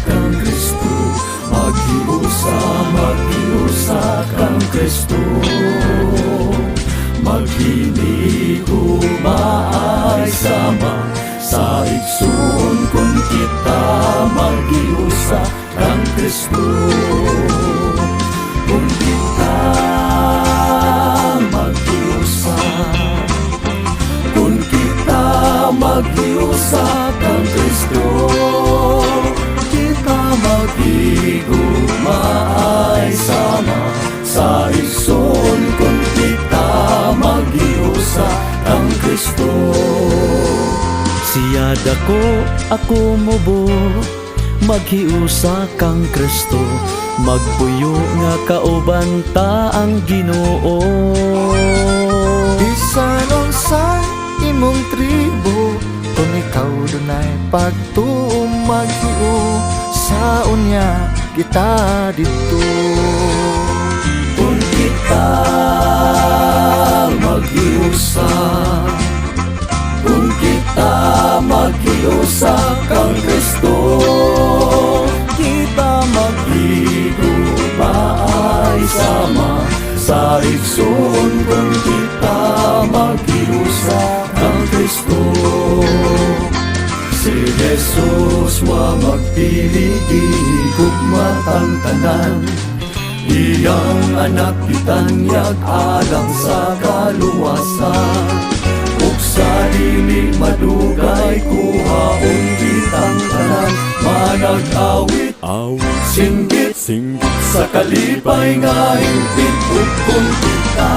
kang Kristo, maghiusa kang Kristo. Maghilig umaay sama sa igsoon kung kita maghiusa kang Kristo. Kung kita maghiusa, kung kita maghiusa kang Kristo, kita maghiumaay sama sa igsoon kung kita maghiusa kang Kristo. Siya ako mubo, maghiusa kang Kristo, magpuyo nga kauban ta ang Ginoo. Bisan sa imong tribo, kung ikaw dunay pagtuo maghiu, sa unya kita dito. Kung kita maghiusa, kung kita maghiusa kang Kristo, kita maghigumaay sama sa igsoon kung kita maghiusa kang Kristo. Si Jesus wa magpiligi gugmatang tanan, iyang anak kitanyag alang sa kaluwasan. Ug sa dili madugay kuhaon kitang tanan, manag-awit singgit sa kalipay nga hingpit. Ug kung kita